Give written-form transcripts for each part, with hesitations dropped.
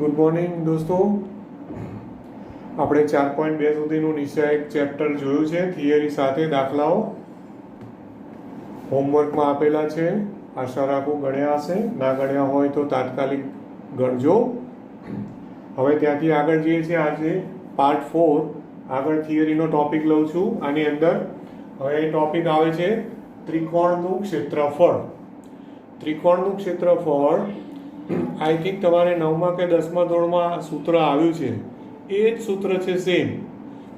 Good morning દોસ્તો, આપણે 4.2 સુધીનું નિશ્ચયક ચેપ્ટર જોયું છે. થિયરી સાથે દાખલાઓ હોમવર્કમાં આપેલા છે. આશા રાખું ગણ્યા હશે. ના ગણ્યા હોય તો તાત્કાલિક ગણજો. હવે ત્યાંથી આગળ જઈએ છીએ. આજે પાર્ટ 4 આગળ થિયરીનો ટોપિક લઉં છું. આની અંદર હવે ટોપિક આવે છે ત્રિકોણનું ક્ષેત્રફળ. ત્રિકોણનું ક્ષેત્રફળ આઈ થિંક તમારે 9મા કે 10મા ધોરણમાં સૂત્ર આવ્યું છે. એ જ સૂત્ર છે સેમ,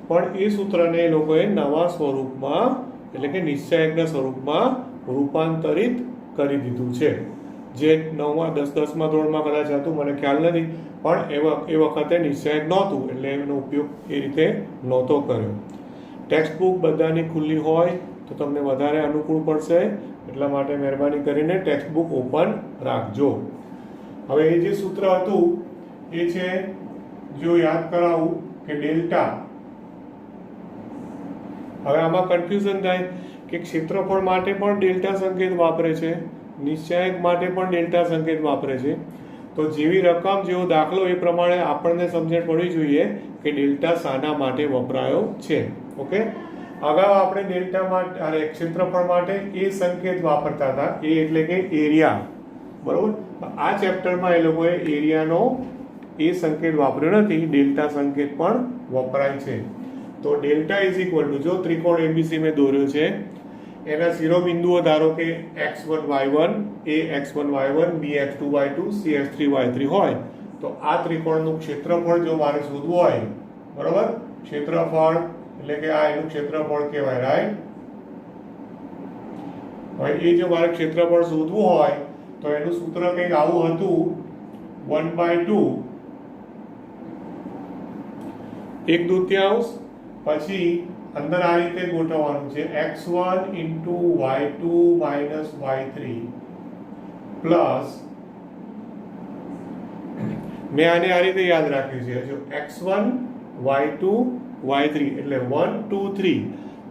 પણ એ સૂત્રને એ લોકોએ નવા સ્વરૂપમાં એટલે કે નિશ્ચયકના સ્વરૂપમાં રૂપાંતરિત કરી દીધું છે. જે 9મા 10મા ધોરણમાં કદાચ હતું, મને ખ્યાલ નથી, પણ એ વખતે નિશ્ચયક નહોતું એટલે એનો ઉપયોગ એ રીતે નહોતો કર્યો. ટેક્સ્ટ બુક બધાની ખુલ્લી હોય તો તમને વધારે અનુકૂળ પડશે, એટલા માટે મહેરબાની કરીને ટેક્સ્ટ બુક ઓપન રાખજો. હવે એ જે સૂત્ર હતું એ છે, જો યાદ કરાવું કે ડેલ્ટા. હવે આમાં કન્ફ્યુઝન થાય કે ક્ષેત્રફળ માટે પણ ડેલ્ટા સંકેત વાપરે છે, નિશ્ચયક માટે પણ ડેલ્ટા સંકેત વાપરે છે. તો જેવી રકમ જેવો દાખલો એ પ્રમાણે આપણને સમજણ પડવી જોઈએ કે ડેલ્ટા શાના માટે વપરાયો છે. ઓકે, અગાઉ આપણે ડેલ્ટા માટે ક્ષેત્રફળ માટે એ સંકેત વાપરતા હતા, એ એટલે કે એરિયા. બરોબર, આ ચેપ્ટરમાં એ લોકોએ એરિયાનો એ સંકેત વાપર્યો નથી, ડેલ્ટા સંકેત પણ વપરાય છે. તો ડેલ્ટા ઇઝ ઇક્વલ ટુ, જો ત્રિકોણ એબીસી મેં દોર્યો છે, એના શિરોબિંદુઓ ધારો કે x1 y1, a x1 y1, b x2 y2, c x3 y3 હોય, તો આ ત્રિકોણનું ક્ષેત્રફળ જો મારે શોધવું હોય, બરોબર, ક્ષેત્રફળ એટલે કે આ એનું ક્ષેત્રફળ કહેવાય, રાઈટ. હવે એ જો મારે ક્ષેત્રફળ શોધવું હોય તો એનું સૂત્ર કંઈક આવું હતું, 1/2 1/2, પછી અંદર આ રીતે ગોઠવવાનું છે, x1 into y2 minus y3 plus, મેં આને આ રીતે યાદ રાખ્યું છે, જો x1 y2 y3 એટલે 1 2 3,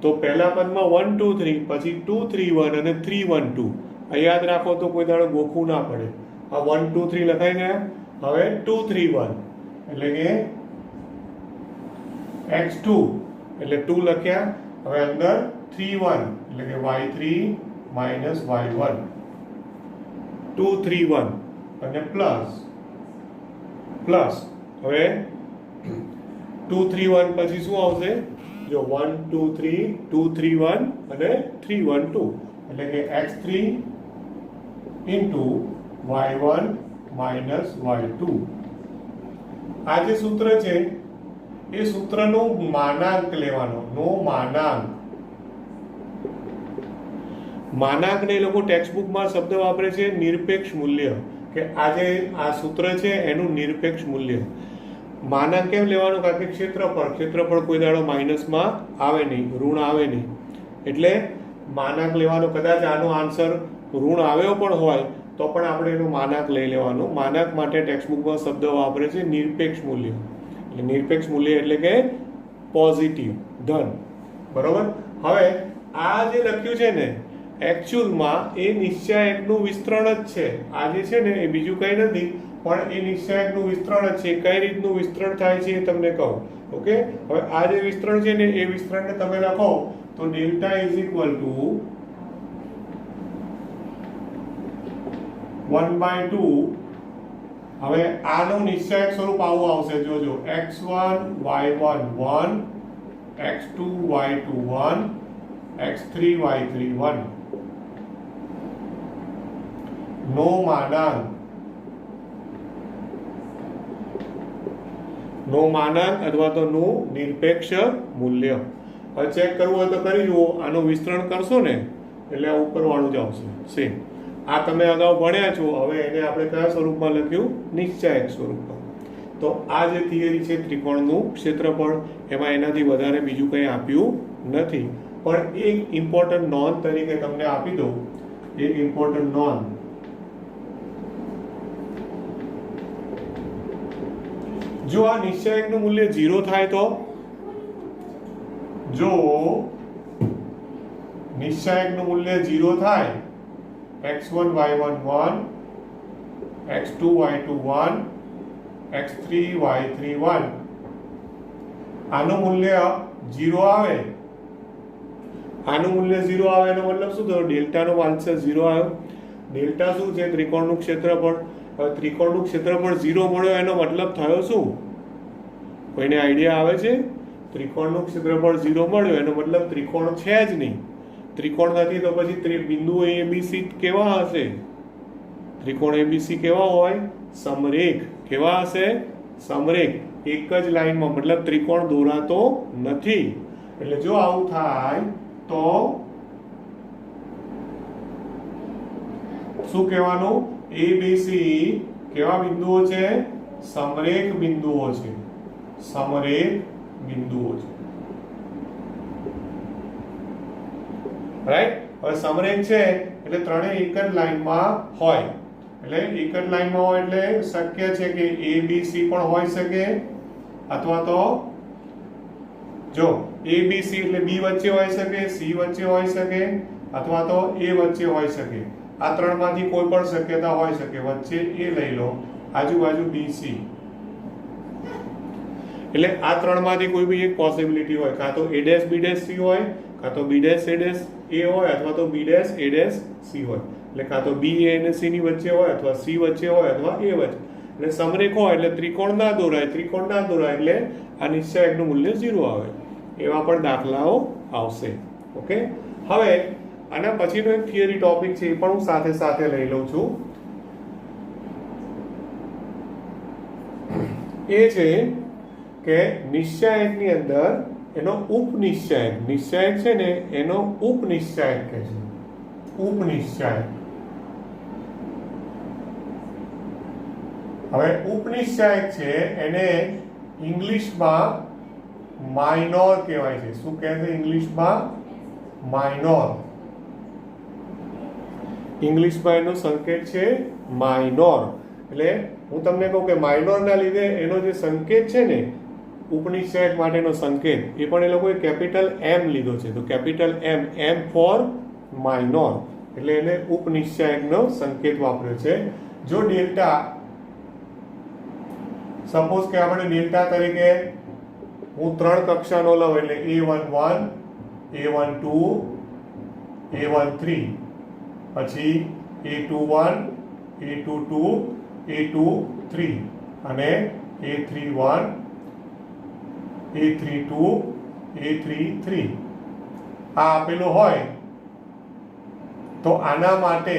તો પહેલા પદમાં 1 2 3, પછી 2 3 1 અને 3 1 2. આ યાદ રાખો તો કોઈ દાડો ગોખવું ના પડે. આ 1 2 3 લખાઈ ગયા. હવે 2 3 1 એટલે કે x2 એટલે 2 લખ્યા. હવે અંદર 3 1 એટલે કે y3 minus y1, 2 3 1 અને પ્લસ. હવે 2 3 1 પછી શું આવશે? જો 1 2 3 2 3 1 અને 3 1 2 એટલે કે x3 into y1 minus y2. આ જે સૂત્ર છે એ સૂત્રનો માનાંક લેવાનો. નો માનાંકને એ લોકો ટેક્સ્ટ બુકમાં શબ્દ વાપરે છે નિરપેક્ષ મૂલ્ય, કે આ જે આ સૂત્ર છે એનું નિરપેક્ષ મૂલ્ય. માનાંક કેમ લેવાનું? કારણ કે ક્ષેત્રફળ કોઈ દાડો માઇનસમાં આવે નહીં, ઋણ આવે નહીં, એટલે માનાંક લેવાનો. કદાચ આનો આન્સર ઋણ આવ્યો પણ હોય તો પણ આપણે એનું માનાંક લઈ લેવાનું. માનાંક માટે ટેક્સ્ટ બુકમાં શબ્દ વાપરે છે નિરપેક્ષ મૂલ્ય. એટલે નિરપેક્ષ મૂલ્ય એટલે કે પોઝિટિવ, ધન. બરોબર. હવે આ જે લખ્યું છે ને, એકચ્યુઅલમાં એ નિશ્ચયકનું વિસ્તરણ જ છે. આ જે છે ને એ બીજું કંઈ નથી, પણ એ નિશ્ચયકનું વિસ્તરણ જ છે. કઈ રીતનું વિસ્તરણ થાય છે એ તમને કહું. ઓકે, હવે આ જે વિસ્તરણ છે ને એ વિસ્તરણને તમે લખો તો ડેલ્ટા ઇઝ ઇક્વલ ટુ 1/2. હવે આનું નિશ્ચયક સ્વરૂપ આવું આવશે, જોજો, x1 y1 1, x2 y2 1, x3 y3 1. નો માનાંક અથવા તો નો નિરપેક્ષ મૂલ્ય. હવે ચેક કરવું હોય તો કરી જુઓ. આનું વિસ્તરણ કરશો ને એટલે આ ઉપરવાળું જ આવશે સેમ. આ તમે અગાઉ ભણ્યા છો. હવે એને આપણે કયા સ્વરૂપમાં લખ્યું? નિશ્ચયક સ્વરૂપમાં. તો આ જે થિયરી છે ત્રિકોણનું ક્ષેત્રફળ, એમાં એનાથી વધારે બીજું કંઈ આપ્યું નથી. પણ એક ઇમ્પોર્ટન્ટ નોંધ તરીકે તમને આપી દઉં. એક ઇમ્પોર્ટન્ટ નોંધ, જો આ નિશ્ચયકનું મૂલ્ય 0 થાય તો, જો નિશ્ચયકનું મૂલ્ય 0 થાય, x1 y1 1, x2 y2 1, x3 y3 1 આનું મૂલ્ય 0 આવે, આનું મૂલ્ય 0 આવે એનો મતલબ શું થયો? ડેલ્ટાનો આન્સર 0 આવ્યો. ડેલ્ટા શું છે? ત્રિકોણનું ક્ષેત્રફળ. હવે ત્રિકોણનું ક્ષેત્રફળ 0 મળ્યો એનો મતલબ થયો શું? કોઈને આઈડિયા આવે છે? ત્રિકોણનું ક્ષેત્રફળ 0 મળ્યો એનો મતલબ ત્રિકોણ છે જ નહીં. ત્રિકોણ નથી તો પછી બિંદુ ABC કેવા હશે? ત્રિકોણ ABC કેવા હોય? સમરેખ. કેવા હશે? સમરેખ. એક જ લાઈનમાં, મતલબ ત્રિકોણ દોરાતો નથી. એટલે જો આવું થાય તો શું કહેવાનું? ABC કેવા બિંદુઓ છે? સમરેખ બિંદુઓ છે. સમરેખ બિંદુઓ છે. રાઈટ? હવે સમરેખ છે એટલે ત્રણેય એક જ લાઈનમાં હોય. એટલે એક જ લાઈનમાં હોય એટલે શક્ય છે કે ABC પણ હોઈ શકે, અથવા તો જો ABC એટલે B વચ્ચે હોઈ શકે, C વચ્ચે હોઈ શકે, અથવા તો A વચ્ચે હોઈ શકે. આ ત્રણમાંથી કોઈ પણ શક્યતા હોઈ શકે. વચ્ચે A લઈ લો, આજુબાજુ BC. એટલે આ ત્રણમાંથી કોઈ બી એક પોસિબિલિટી હોય. કાં તો A' B' C હોય, કાં તો B' A' હોય, અથવા તો B' A' C હોય. એટલે કાં તો B A અને C ની વચ્ચે હોય, અથવા C વચ્ચે હોય, અથવા A વચ્ચે. એટલે સમરેખ હોય એટલે ત્રિકોણ ના દોરાય. ત્રિકોણ ના દોરાય એટલે આ નિશ્ચાયકનું મૂલ્ય 0 આવે. એવા પણ દાખલાઓ આવશે. ઓકે, હવે આના પછીનો એક થિયરી ટોપિક છે, એ પણ હું સાથે સાથે લઈ લઉં છું. એ છે કે નિશ્ચાયકની અંદર એનો ઉપનિશ્ચાયક. નિશ્ચાયક છે ને એનો ઉપનિશ્ચાયક કહે છે. ઉપનિશ્ચાયક. હવે ઉપનિશ્ચાયક છે એને ઇંગ્લિશમાં માઇનોર કહેવાય છે. શું કહે છે ઇંગ્લિશમાં? માઇનોર. ઇંગ્લિશમાં એનો સંકેત છે માઇનોર. એટલે હું તમને કહું કે માઇનોરના લીધે એનો જે સંકેત છે ને ઉપનિશ્ચાયક માટેનો સંકેત, એ પણ એ લોકોએ કેપિટલ M લીધો છે. તો કેપિટલ M ફોર માઇનોર. એટલે એને ઉપનિશ્ચાયકનો સંકેત વાપર્યો છે. જો ડેલ્ટા, સપોઝ કે આપણે ડેલ્ટા તરીકે હું 3 કક્ષાનો લઉં, એટલે A11 A12 A13, પછી A21 A22 A23 અને A31 A32 A33 આ આપેલું હોય તો આના માટે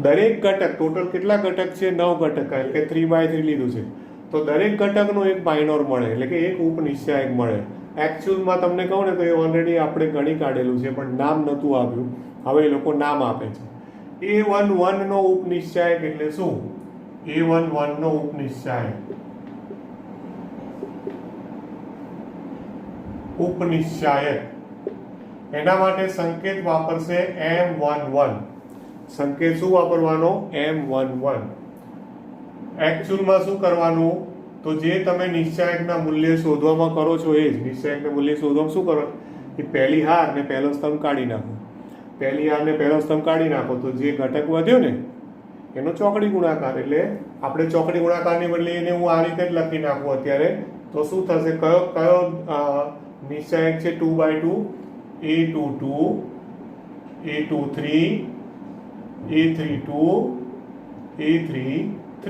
દરેક ઘટક, ટોટલ કેટલા ઘટક છે? 9 ઘટક, એટલે કે 3/3 લીધું છે. તો દરેક ઘટકનો એક માઇનોર મળે, એટલે કે એક ઉપનિશ્ચાયક મળે. એકચ્યુઅલમાં તમને કહું ને તો એ ઓલરેડી આપણે ગણી કાઢેલું છે, પણ નામ નહોતું આપ્યું. હવે એ લોકો નામ આપે છે. A11 નો ઉપનિશ્ચાયક એટલે શું? A11 નો ઉપનિશ્ચાયક, ઉપનિશ્ચાયક એના માટે સંકેત વાપરશે M11. સંકેત શું વાપરવાનો? M11. એકચ્યુઅલમાં શું કરવાનું? તો જે તમે નિશ્ચાયકના મૂલ્ય શોધવામાં કરો છો એ જ નિશ્ચાયકના મૂલ્ય શોધવામાં શું કરો? એ પહેલી હાર ને પહેલો સ્તંભ કાઢી નાખો. પહેલી હાર ને પહેલો સ્તંભ કાઢી નાખો તો જે ઘટક વધ્યો ને એનો ચોકડી ગુણાકાર. એટલે આપણે ચોકડી ગુણાકારની બદલે એને હું આ રીતે જ લખી નાખું અત્યારે, તો શું થશે? કયો નિશ્ચાયક છે? 2/2 A22 A23 A32 A33.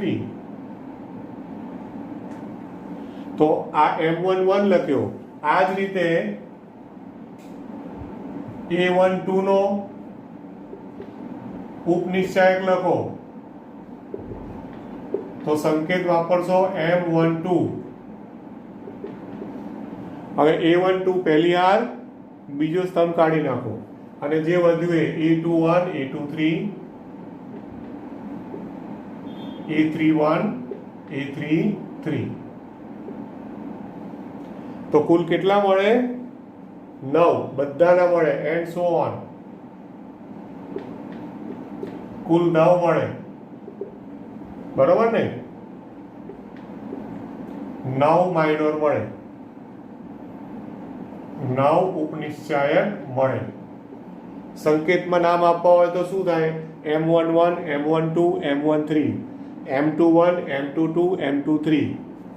તો આ M11 લખ્યો. આ જ રીતે A12 નો ઉપનિશ્ચાયક લખો તો સંકેત વાપરશો M12. હવે A12 પહેલી હાર, બીજો સ્તંભ કાઢી નાખો અને જે વધ્યું એ A21 A23 A31 A33. તો કુલ કેટલા મળે? 9. બધાના મળે એન્ડ સો ઓન. કુલ 9 મળે. બરોબર ને? 9 માઇનોર મળે, 9 ઉપનિશ્ચાયક મળે. સંકેતમાં નામ આપવા હોય તો શું થાય? M11 M12 M13. M21, M22, M23,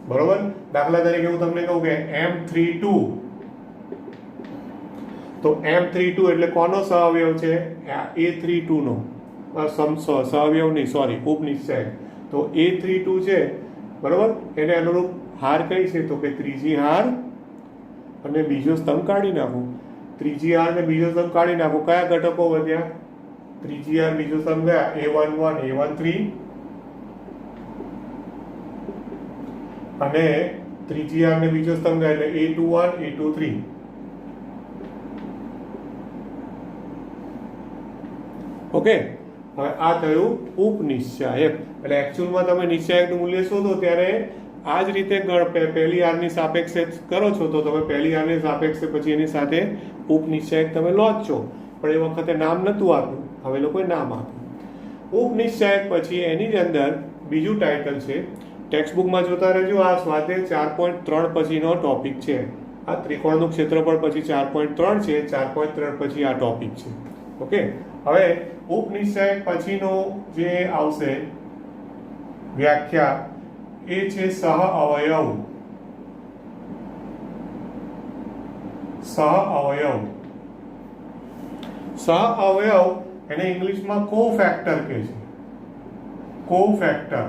બરોબર. દાખલા તરીકે હું તમને કહું કે M32, તો M32 એટલે કોનો સહઅવયવ છે? A32 નો સહઅવયવ નહીં, સોરી, ઉપનિશ્ચય. તો A32 છે, બરોબર. એને અનુરૂપ હાર કઈ છે? તો કે ત્રીજી હાર અને બીજો સ્તંભ કાઢી નાખો. ત્રીજી હાર અને બીજો સ્તંભ કાઢી નાખો. કયા ઘટકો વધ્યા? ત્રીજી હાર બીજો સ્તંભ ગયા A11, A13 અને ત્રીજી હાર ને બીજો સ્તંભ ગયા એટલે A21, A23. ઓકે, હવે આ થયું ઉપનિશ્ચાયક. એટલે એકચ્યુઅલમાં તમે નિશ્ચાયકનું મૂલ્ય શોધો ત્યારે આ જ રીતે પહેલી હારની સાપેક્ષે કરો છો, તો તમે પહેલી હારની સાપેક્ષે પછી એની સાથે ઉપનિશ્ચાયક તમે લો જ છો, પણ એ વખતે નામ નહોતું આપ્યું, હવે લોકોએ નામ આપ્યું. ઉપનિશ્ચાયક પછી એની જ અંદર બીજું ટાઇટલ છે, ટેક્સ્ટ બુકમાં જોતા રહેજો. આ સ્વાધ્યાય 4.3 પછીનો ટોપિક છે. આ ત્રિકોણનું ક્ષેત્રફળ પછી 4.3 છે, 4.3 પછી આ ટોપિક છે. ઓકે, હવે ઉપનિશ્ચાયક પછીનો જે આવશે વ્યાખ્યા એ છે સહઅવયવ. સહઅવયવ સહઅવયવ એને ઇંગ્લિશમાં કોફેક્ટર કહે છે. કોફેક્ટર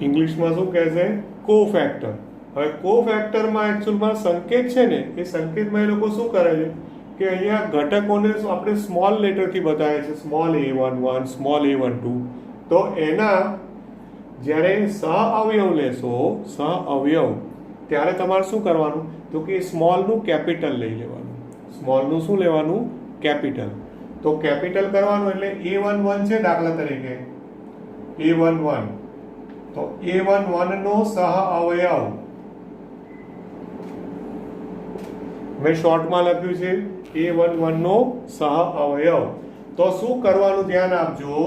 ઇંગ્લિશમાં શું કહે છે? કોફેક્ટર. હવે કોફેક્ટરમાં એકચ્યુઅલમાં સંકેત છે ને, એ સંકેતમાં એ લોકો શું કરે છે કે અહીંયા ઘટકોને આપણે સ્મોલ લેટરથી બતાવે છે, સ્મોલ a11, સ્મોલ a12. તો એના જ્યારે સહઅવયવ લેશો, સહઅવયવ, ત્યારે તમારે શું કરવાનું? તો કે સ્મોલનું કેપિટલ લઈ લેવાનું. સ્મોલનું શું લેવાનું? કેપિટલ. તો કેપિટલ કરવાનું એટલે a11 છે દાખલા તરીકે, a11. તો a11 નો સહઅવયવ મેં શોર્ટમાં લખ્યું છે a11 નો સહઅવયવ. તો શું કરવાનું? ધ્યાન આપજો.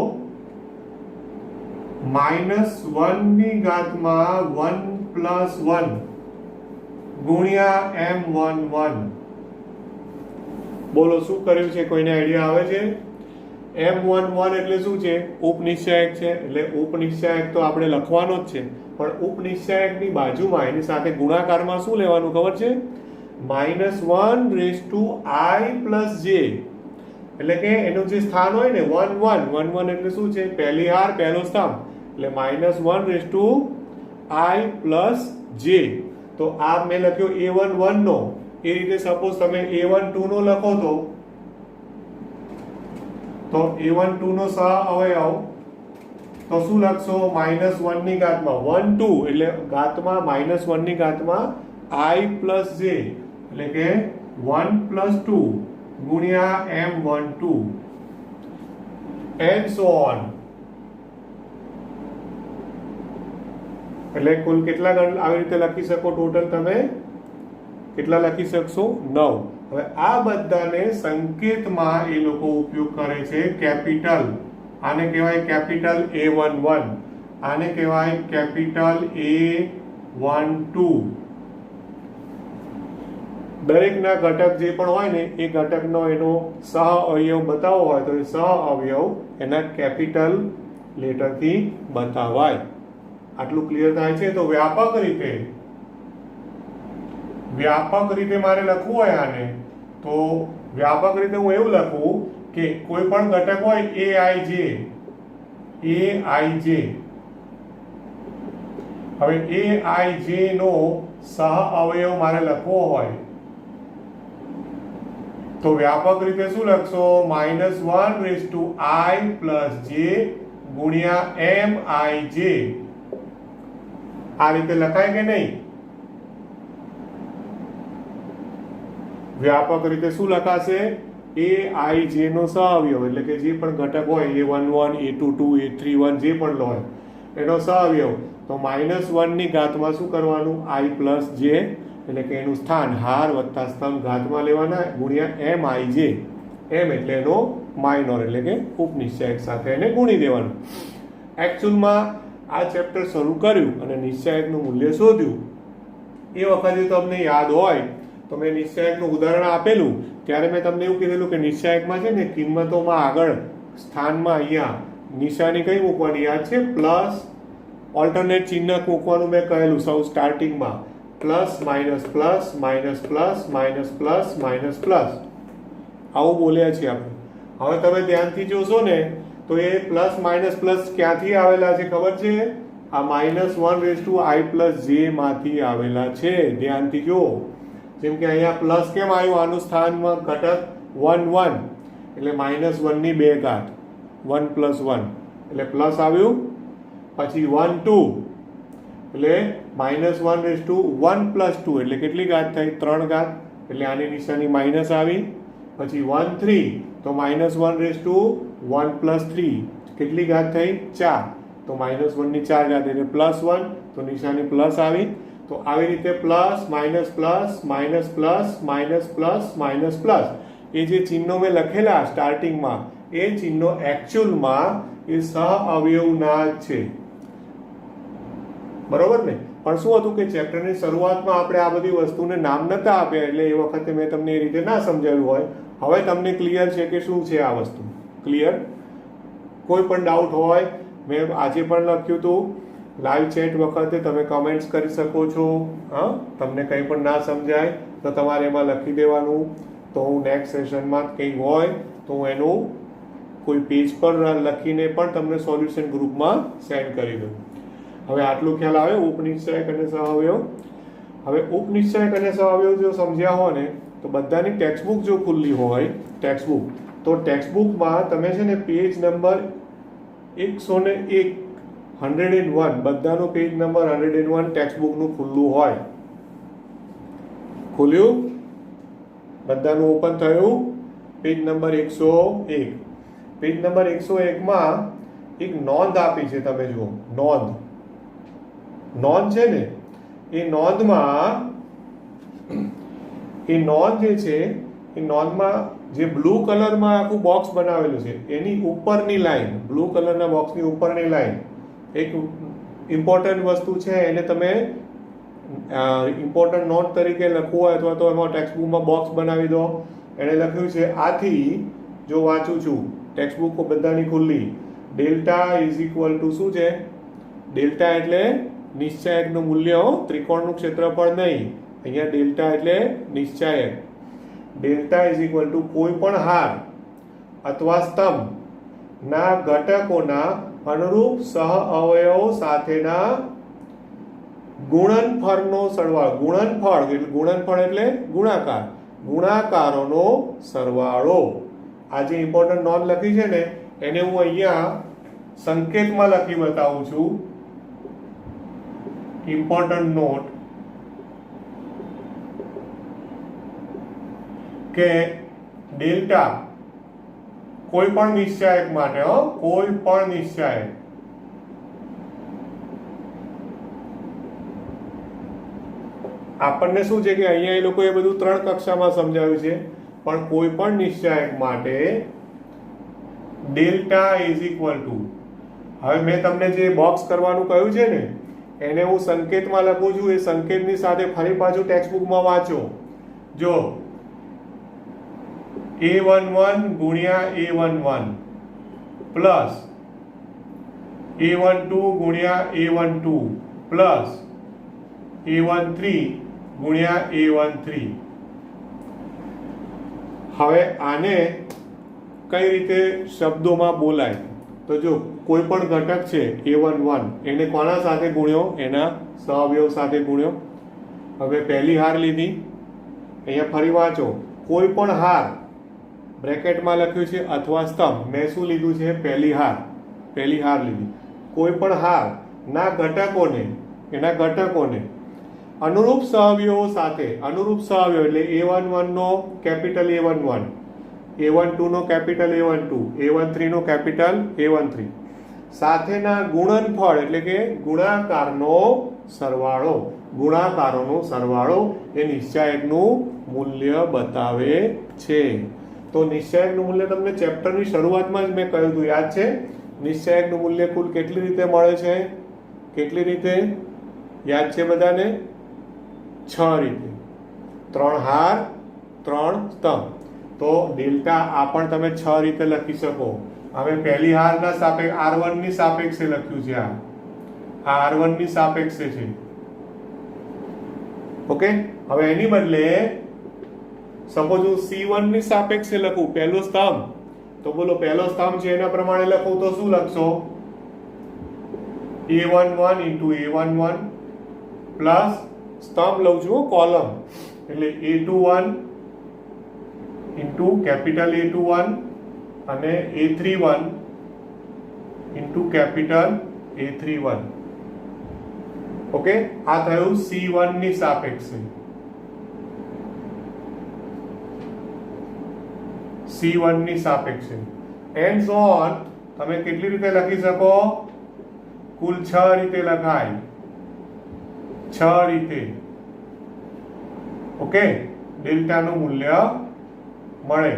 -1 ની ઘાતમાં 1 + 1 ગુણ્યા M11. બોલો શું કર્યું છે? કોઈને આઈડિયા આવે છે? M11 એટલે શું છે? ઉપનિશ્ચાયક છે. એટલે ઉપનિશ્ચાયક તો આપણે લખવાનો જ છે, પણ ઉપનિશ્ચાયકની બાજુમાં એની સાથે ગુણાકારમાં શું લેવાનું ખબર છે? -1 raised to I + j. એટલે કે એનું જે સ્થાન હોય ને 1 1 1 1 એટલે શું છે? પહેલી હાર પહેલો સ્તંભ, એટલે -1 raised to I + j. તો આ મેં લખ્યો a11 નો. એ રીતે સપોઝ તમે a12 નો લખો તો a12 નો સહઅવયવ તો શું લખશો? -1 ની ઘાતમાં 1 2 એટલે ઘાતમાં -1 ની ઘાતમાં I + j, એટલે કે 1 + 2 ગુણ્યા M12 and so on. એટલે કુલ કેટલા આવી રીતે લખી શકો? ટોટલ તમે કેટલા લખી શકશો? 9. હવે આ બધાને સંકેતમાં એ લોકો ઉપયોગ કરે છે કેપિટલ. આને કહેવાય કેપિટલ A11, આને કહેવાય કેપિટલ A12. દરેકના ઘટક જે પણ હોય ને એ ઘટકનો એનો સહઅવયવ બતાવવો હોય તો એ સહઅવયવ એના કેપિટલ લેટરથી બતાવાય. આટલું ક્લિયર થાય છે? તો વ્યાપક રીતે મારે લખવું હોય આને, તો વ્યાપક રીતે હું એવું લખું કે કોઈ પણ ઘટક હોય aij, હવે aij નો સહઅવયવ મારે લખવો હોય તો વ્યાપક રીતે શું લખશો? -1 raised to I + j ગુણ્યા mij. આ રીતે લખાય કે નહીં? વ્યાપક રીતે શું લખાશે? aij નો સહઅવયવ, એટલે કે જે પણ ઘટક હોય a11, a22, a31 જે પણ લો હોય એનો સહઅવયવ. તો -1 ની ઘાતમાં શું કરવાનું? I + j, એટલે કે એનું સ્થાન હાર વત્તા સ્તંભ ઘાતમાં લેવાના ગુણ્યા mij. m એટલે એનો માઇનોર, એટલે કે ઉપનિશ્ચાયક સાથે એને ગુણી દેવાનું. એકચ્યુઅલમાં આ ચેપ્ટર શરૂ કર્યું અને નિશ્ચાયકનું મૂલ્ય શોધ્યું એ વખતે તમને યાદ હોય તો મેં નિશ્ચાયકનું ઉદાહરણ આપેલું ત્યારે મેં તમને એવું કીધેલું કે નિશ્ચાયકમાં છે ને કિંમતોમાં આગળ સ્થાનમાં અહીંયા નિશાની કઈ મૂકવાની યાદ છે? પ્લસ ઓલ્ટરનેટ ચિહ્ન મૂકવાનું મેં કહેલું સૌ સ્ટાર્ટિંગમાં. Plus minus plus minus plus minus plus minus plus આવું બોલ્યા છીએ આપણે. હવે તમે ધ્યાનથી જોશો ને તો એ પ્લસ માઇનસ પ્લસ ક્યાંથી આવેલા છે ખબર છે? આ -1/i+j માંથી આવેલા છે. ધ્યાનથી જો. જેમ કે અહીંયા પ્લસ કેમ આવ્યું? આનું સ્થાનમાં ઘટક 1 1 એટલે -1 ની 2 ઘાત 1 + 1 એટલે પ્લસ આવ્યું. પછી 1 2 એટલે -1/1 + 2 એટલે કેટલી ઘાત થઈ? 3 ઘાત એટલે આની નિશાની માઇનસ આવી. પછી 1 3 તો -1/1 + 3 કેટલી ઘાત થઈ? 4 તો -1 ની 4 ઘાત એટલે +1 તો નિશાની પ્લસ આવી. તો આવી રીતે plus minus plus minus plus minus plus minus plus એ જે ચિહ્નો મેં લખેલા સ્ટાર્ટિંગમાં એ ચિહ્નો એકચ્યુઅલમાં એ સહ અવયવના જ છે. બરોબર ને? પણ શું હતું કે ચેપ્ટરની શરૂઆતમાં આપણે આ બધી વસ્તુને નામ નતા આપ્યા એટલે એ વખતે મેં તમને એ રીતે ના સમજાવ્યું હોય. હવે તમને ક્લિયર છે કે શું છે આ વસ્તુ? ક્લિયર? કોઈ પણ ડાઉટ હોય મેં આજે પણ લખ્યું હતું લાઈવ ચેટ વખતે તમે કમેન્ટ્સ કરી શકો છો. હા, તમને કંઈ પણ ના સમજાય તો તમારે એમાં લખી દેવાનું. તો હું નેક્સ્ટ સેશનમાં કંઈ હોય તો હું એનું કોઈ પેજ પર લખીને પણ તમને સોલ્યુશન ગ્રુપમાં સેન્ડ કરી દઉં. હવે આટલું ખ્યાલ આવે ઉપનિશ્ચયક અને સહઅવયવ. હવે ઉપનિશ્ચયક અને સહઅવયવ જો સમજ્યા હોય ને તો બધાની ટેક્સ્ટબુક જો ખુલ્લી હોય ટેક્સ્ટબુક તો ટેક્સ્ટબુકમાં તમે છે ને પેજ નંબર 101 101 બધાનો પેજ નંબર 101 ટેક્સ્ટબુકનું ખુલ્લું હોય. ખુલ્યું? બધાનું ઓપન થયું? Page number 101. પેજ નંબર 101 માં એક નોંધ આપી છે. તમે જુઓ નોંધ છે ને એ નોંધમાં એ નોંધ જે છે એ નોંધમાં જે બ્લુ કલરમાં આખું બોક્સ બનાવેલું છે એની ઉપરની લાઈન બ્લુ કલરના બોક્સની ઉપરની લાઈન એક ઇમ્પોર્ટન્ટ વસ્તુ છે એને તમે ઇમ્પોર્ટન્ટ નોટ તરીકે લખવું હોય અથવા તો એમાં ટેક્સ્ટબુકમાં બોક્સ બનાવી દો. એણે લખ્યું છે આથી જો વાંચું છું ટેક્સ્ટબુક બધાની ખુલ્લી ડેલ્ટા ઇઝ ઇક્વલ ટુ શું છે? ડેલ્ટા એટલે નિશ્ચાયકનું મૂલ્ય, ત્રિકોણનું ક્ષેત્રફળ નહીં. અહીંયા ડેલ્ટા એટલે નિશ્ચાયક. ડેલ્ટા ઇઝ ઇક્વલ ટુ કોઈ પણ હાર અથવા સ્તંભ ના ઘટકોના અનુરૂપ સહ અવયવો સાથેના ગુણનફળનો સરવાળો. ગુણનફળ એટલે ગુણાકાર. ગુણાકારોનો સરવાળો. આ જે ઇમ્પોર્ટન્ટ નોંધ લખી છે ને એને હું અહીંયા સંકેતમાં લખી બતાવું છું. ઇમ્પોર્ટન્ટ નોટ કે ડેલ્ટા કોઈ પણ નિશ્ચાયક માટે કોઈ પણ નિશ્ચાયક આપણને શું છે કે અહીંયા એ લોકોએ બધું 3 કક્ષામાં સમજાવ્યું છે પણ કોઈ પણ નિશ્ચાયક માટે ડેલ્ટા ઇઝ ઇક્વલ ટુ હવે મેં તમને જે બોક્સ કરવાનું કહ્યું છે ને એને હું સંકેતમાં લખું છું. એ સંકેતની સાથે ફરી પાછું ટેક્સ્ટબુકમાં વાંચો. જો A11 ગુણ્યા A11 પ્લસ A12 ગુણ્યા A12 પ્લસ A13 ગુણ્યા A13. હવે આને કઈ રીતે શબ્દોમાં બોલાય તો જો કોઈ પણ ઘટક છે A11 એને કોના સાથે ગુણ્યો? એના સહઅવયવ સાથે ગુણ્યો. હવે પહેલી હાર લીધી. અહીંયા ફરી વાંચો કોઈ પણ હાર બ્રેકેટમાં લખ્યું છે અથવા સ્તંભ. મેં શું લીધું છે? પહેલી હાર લીધી. કોઈ પણ હાર ના ઘટકોને એના ઘટકોને અનુરૂપ સહઅવયવો સાથે અનુરૂપ સહઅવયવ એટલે A11 નો કેપિટલ A11 A12 નો કેપિટલ A12 A13 નો કેપિટલ A13 સાથેના ગુણનફળ એટલે કે ગુણાકારોનો સરવાળો એ નિશ્ચાયકનું મૂલ્ય બતાવે છે. તો નિશ્ચાયકનું મૂલ્ય તમને ચેપ્ટરની શરૂઆતમાં જ મેં કહ્યું હતું, યાદ છે? નિશ્ચાયકનું મૂલ્ય કુલ કેટલી રીતે મળે છે? કેટલી રીતે યાદ છે બધાને? 6 રીતે. 3 હાર 3 સ્તંભ. તો ડેલ્ટા આ પણ તમે 6 રીતે લખી શકો હવે પહેલી હારના સાપેક્ષ R1 ની સાપેક્ષે લખ્યું છે, આ R1 ની સાપેક્ષે છે. ઓકે, હવે એની બદલે સપોઝ હું C1 ની સાપેક્ષે લખું પહેલો સ્તંભ, તો બોલો પહેલો સ્તંભ છે એના પ્રમાણે લખું તો શું લખશો? A11 into A11 પ્લસ સ્તંભ લઉં છું કોલમ, એટલે A21 into કેપિટલ A21 અને A31 into capital A31. Okay, આ થયું C1 ની સાપેક્ષે. C1 ની સાપેક્ષે એન્ડ સો ઓન. તમે કેટલી રીતે લખી શકો? કુલ 6 રીતે લખાય, 6 રીતે. ઓકે, ડેલ્ટાનું મૂલ્ય મળે.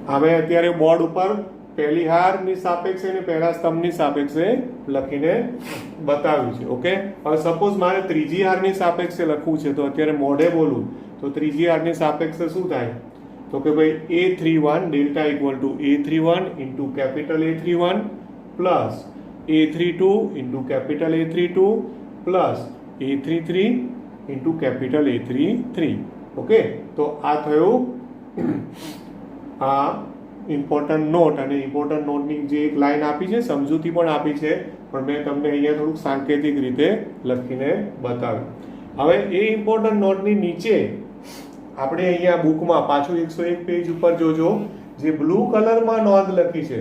હવે અત્યારે બોર્ડ ઉપર પહેલી હારની સાપેક્ષે અને પહેલા સ્તંભની સાપેક્ષે લખીને બતાવ્યું છે. ઓકે, હવે સપોઝ મારે ત્રીજી હારની સાપેક્ષે લખવું છે, તો અત્યારે મોઢે બોલું તો ત્રીજી હારની સાપેક્ષે શું થાય? તો કે ભાઈ A31 delta equal to A31 into capital A31 plus A32 into capital A32 plus A33 into capital A33. Okay, તો આ થયું આ ઇમ્પોર્ટન્ટ નોટ. અને ઇમ્પોર્ટન્ટ નોટની જે એક લાઈન આપી છે, સમજૂતી પણ આપી છે, પણ મેં તમને અહીંયા થોડુંક સાંકેતિક રીતે લખીને બતાવ્યું. હવે એ ઇમ્પોર્ટન્ટ નોટની નીચે આપણે અહીંયા બુકમાં પાછું 101 પેજ ઉપર જોજો, જે બ્લુ કલરમાં નોંધ લખી છે,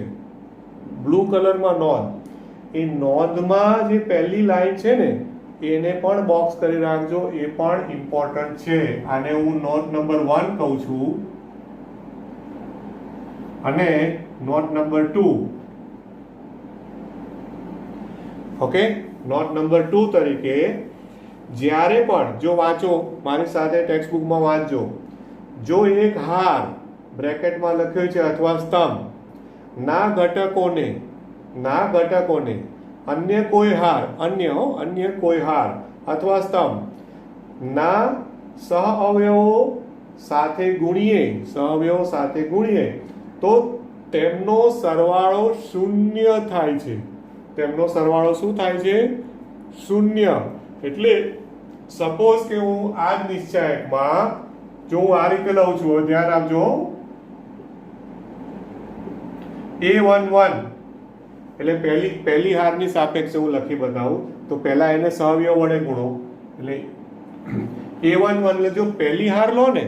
બ્લુ કલરમાં નોંધ, એ નોંધમાં જે પહેલી લાઈન છે ને એને પણ બોક્સ કરી રાખજો, એ પણ ઇમ્પોર્ટન્ટ છે. આને હું નોટ નંબર 1 કહું છું અને note number 2. Okay, note number 2 તરીકે જ્યારે પણ જો વાંચો, મારી સાથે ટેક્સ્ટ બુકમાં વાંચજો, જો એક હાર બ્રેકેટમાં લખ્યો છે અથવા સ્તંભ ના ઘટકોને અન્ય કોઈ હાર અથવા સ્તંભ ના સહઅવયવો સાથે ગુણીએ તો તેમનો સરવાળો શૂન્ય થાય છે. તેમનો સરવાળો શું થાય છે? શૂન્ય. એટલે સપોઝ કે હું આ જ નિશ્ચાયકમાં જો હું આ રીતે લઉં છું, ધ્યાન આપજો, A11 એટલે પહેલી હારની સાપેક્ષે હું લખી બતાવું તો પહેલા એને સહઅવયવ વડે ગુણો, એટલે A11 એટલે જો પહેલી હાર લો ને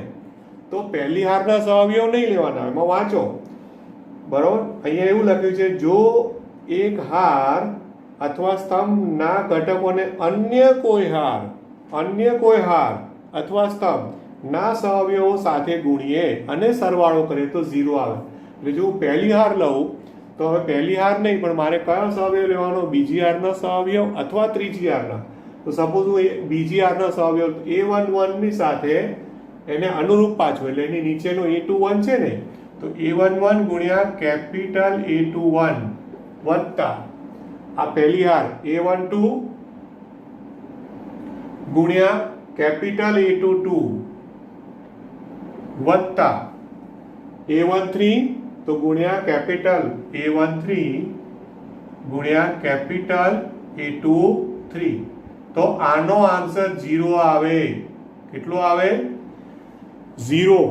તો પહેલી હારના સહઅવયવ નહીં લેવાના, એમાં વાંચો બરોબર. અહીંયા એવું લખ્યું છે, જો એક હાર અથવા સ્તંભના ઘટકોને અન્ય કોઈ હાર અથવા સ્તંભ ના સહઅવયવો સાથે ગુણીએ અને સરવાળો કરીએ તો 0 આવે. એટલે જો હું પહેલી હાર લઉં તો હવે પહેલી હાર નહીં, પણ મારે કયો સહઅવયવ લેવાનો? બીજી હારના સહઅવયવ અથવા ત્રીજી હારના. તો સપોઝ હું બીજી હારના સહઅવયવ A11 ની સાથે એને અનુરૂપ પાછું, એટલે એની નીચેનો A21 છે ને, તો A11 ગુણ્યા કેપિટલ A21 વત્તા આ પહેલી હાર A12 ગુણ્યા કેપિટલ A22 વત્તા A13 તો ગુણ્યા કેપિટલ A13 ગુણ્યા કેપિટલ A23. તો આનો આન્સર 0 આવે. કેટલો આવે? 0.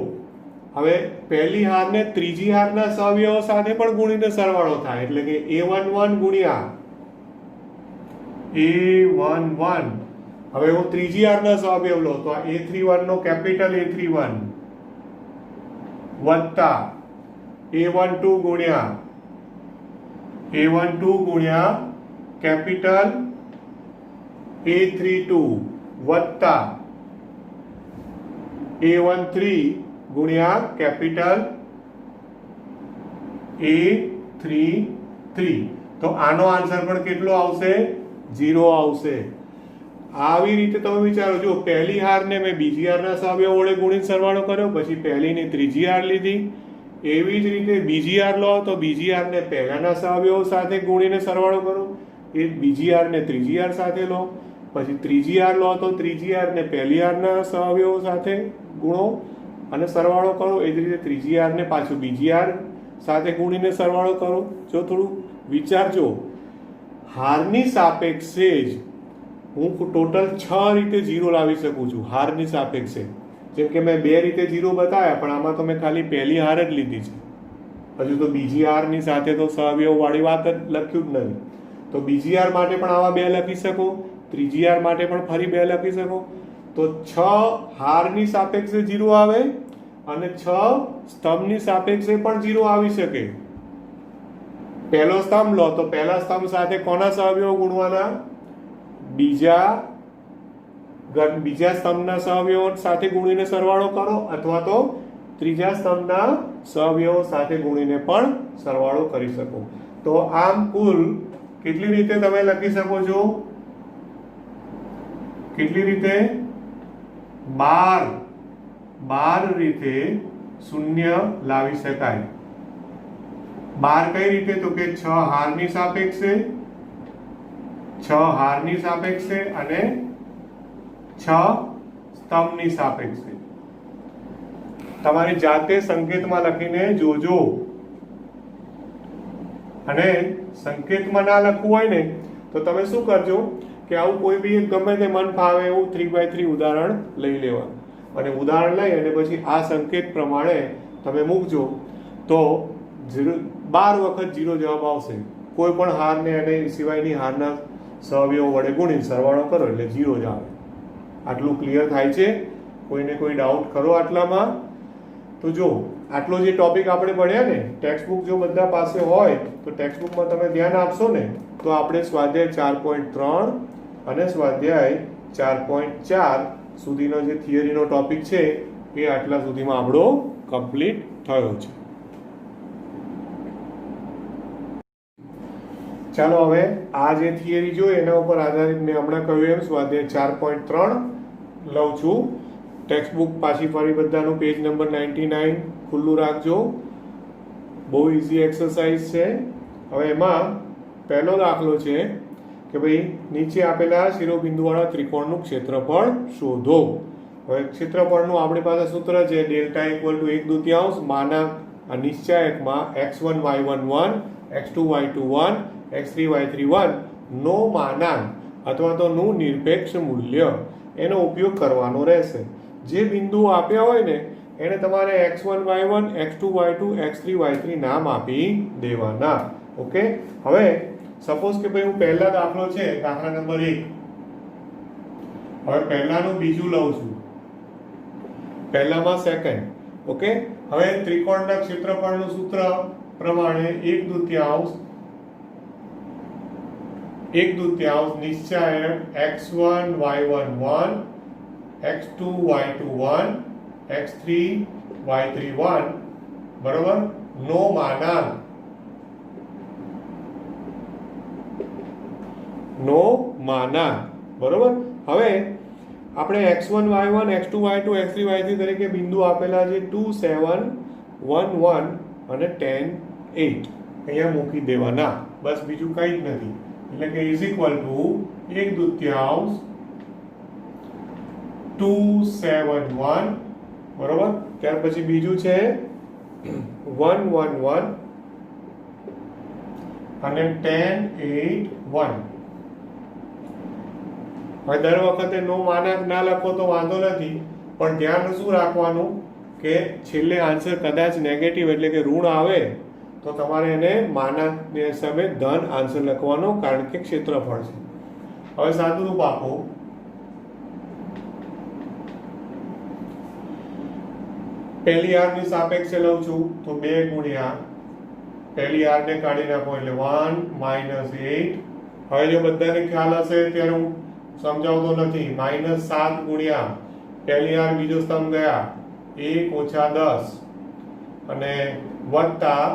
હવે પહેલી હારને ત્રીજી હારના સહઅવયવો સાથે પણ ગુણીને સરવાળો થાય, એટલે કે A11 ગુણ્યા A11. હવે હું ત્રીજી હારના સહઅવયવ લો તો આ A31 નો કેપિટલ A31 વત્તા A12 ગુણ્યા કેપિટલ A32 વત્તા A13 ગુણ્યા કેપિટલ A33. તો આનો આન્સર પણ કેટલો આવશે? 0 આવશે. આવી રીતે તમે વિચારો, જો પહેલી હારને મેં બીજી હારના સહઅવયવ વડે ગુણીને સરવાળો કર્યો, પછી પહેલીની ત્રીજી હાર લીધી, એવી જ રીતે બીજી હાર લો તો બીજી હારને પહેલાના સહઅવયવો સાથે ગુણીને સરવાળો કરો, એ બીજી હારને ત્રીજી હાર સાથે લો, પછી ત્રીજી હાર લો તો ત્રીજી હારને પહેલી હારના સહઅવયવો સાથે ગુણો, અને સરવાળો કરો. એ જ રીતે ત્રીજી હારને પાછું બીજી હાર સાથે ગુણીને સરવાળો કરો. જો થોડું વિચારજો, હારની સાપેક્ષે જ હું ટોટલ 6 રીતે 0 લાવી શકું છું. હારની સાપેક્ષે, જેમ કે મેં 2 રીતે 0 બતાવ્યા, પણ આમાં તો મેં ખાલી પહેલી હાર જ લીધી છે. હજુ તો બીજી હારની સાથે તો સહઅવયવ વાળી વાત જ લખ્યું જ નથી. તો બીજી હાર માટે પણ આવા 2 લખી શકો, ત્રીજી હાર માટે પણ ફરી 2 લખી શકો. તો 6 હારની સાપેક્ષે 0 આવે અને 6 સ્તંભની સાપેક્ષે પણ 0 આવી શકે. પહેલો સ્તંભ લો તો પહેલા સ્તંભ સાથે કોના સહઅવયવ ગુણવાના? બીજા સ્તંભના સહઅવયવો સાથે ગુણીને સરવાળો કરો, અથવા તો ત્રીજા સ્તંભના સહઅવયવો સાથે ગુણીને પણ સરવાળો કરી શકો. તો આમ કુલ કેટલી રીતે તમે લખી શકો છો? કેટલી રીતે? 12 રીતે શૂન્ય લાવી શકાય. 12 કઈ રીતે? તો કે 6 હારની સાપેક્ષે, 6 હારની સાપેક્ષે અને 6 સ્તંભની સાપેક્ષે. તમારી જાતે સંકેતમાં લખીને જોજો. અને સંકેતમાં ના લખવું હોય ને તો તમે શું કરજો કે આવું કોઈ બી ગમે તે મન ફાવે એવું 3x3 ઉદાહરણ લઈ લેવા, અને ઉદાહરણ લઈ અને પછી આ સંકેત પ્રમાણે તમે મૂકજો તો 12 વખત 0 જવાબ આવશે. કોઈ પણ હારને અને સિવાયની હારના સહઅવયવો વડે ગુણીને સરવાળો કરો એટલે 0 જ આવે. આટલું ક્લિયર થાય છે? કોઈને કોઈ ડાઉટ ખરો આટલામાં? તો જો આટલો જે ટોપિક આપણે ભણ્યા ને, ટેક્સ્ટ બુક જો બધા પાસે હોય તો ટેક્સ્ટ બુકમાં તમે ધ્યાન આપશો ને તો આપણે સ્વાધ્યાય 4.3 અને સ્વાધ્યાય 4.4 સુધીનો જે થિયરીનો ટોપિક છે એ આટલા સુધીમાં આપણો કમ્પ્લીટ થયો છે. ચાલો હવે આ જે થિયરી જોઈએ એના ઉપર આધારિત મેં હમણાં કહ્યું એમ સ્વાધ્યાય 4.3 લઉં છું. ટેક્સ્ટ બુક પાછી ફરી બધાનું પેજ નંબર 99 ખુલ્લું રાખજો. બહુ ઇઝી એક્સરસાઇઝ છે. હવે એમાં પહેલો દાખલો છે કે ભાઈ નીચે આપેલા શિરોબિંદુવાળા ત્રિકોણનું ક્ષેત્રફળ શોધો. હવે ક્ષેત્રફળનું આપણી પાસે સૂત્ર છે ડેલ્ટા ઇક્વલ ટુ 1/2 માના નિશ્ચાયકમાં x1 y1 1 x2 y2 1 x3 y3 1 નો માનાંક અથવા તો નું નિરપેક્ષ મૂલ્ય એનો ઉપયોગ કરવાનો રહેશે. જે બિંદુઓ આપ્યા હોય ને એને તમારે x1 y1 x2 y2 x3 y3 નામ આપી દેવાના. ઓકે, હવે સપોઝ કે ભાઈ હું પહેલા દાખલો છે દાખલા નંબર 1, હવે પહેલાનું બીજું લઉં છું, પહેલામાં સેકન્ડ. ઓકે, હવે ત્રિકોણના ક્ષેત્રફળનું સૂત્ર પ્રમાણે 1/2 નિશ્ચાયક x1 y1 1 x2 y2 1 x3 y3 1 બરોબર નો માનાંક બરોબર. હવે આપણે x1 y1 x2 y2 x3 y3 તરીકે બિંદુ આપેલા છે 2 7 1 1 અને 10 8 અહીંયા મૂકી દેવાના. બસ બીજું કંઈ જ નથી. એટલે કે ઇઝ ઇક્વલ ટુ 1/2 2 7 1 બરોબર. ત્યાર પછી બીજું છે 1 1 1 અને 10 8 1. હવે દર વખતે નો માનાંક ના લખો તો વાંધો નથી, પણ ધ્યાન શું રાખવાનું કે છેલ્લે આન્સર કદાચ નેગેટિવ એટલે કે ઋણ આવે તો તમારે એને માનાંકની સામે ધન આન્સર લખવાનો, કારણ કે ક્ષેત્રફળ છે. હવે સાદું રૂપ આપો. પહેલી હારની સાપેક્ષે લઉં છું તો 2 ગુણ્યા પહેલી હારને કાઢી નાખો એટલે 1 -8. હવે જો બધાને ખ્યાલ હશે ત્યારે હું સમજાવતો નથી. -7 ગુણ્યા પહેલી હાર બીજો સ્તંભ ગયા 1 - 10 અને વત્તા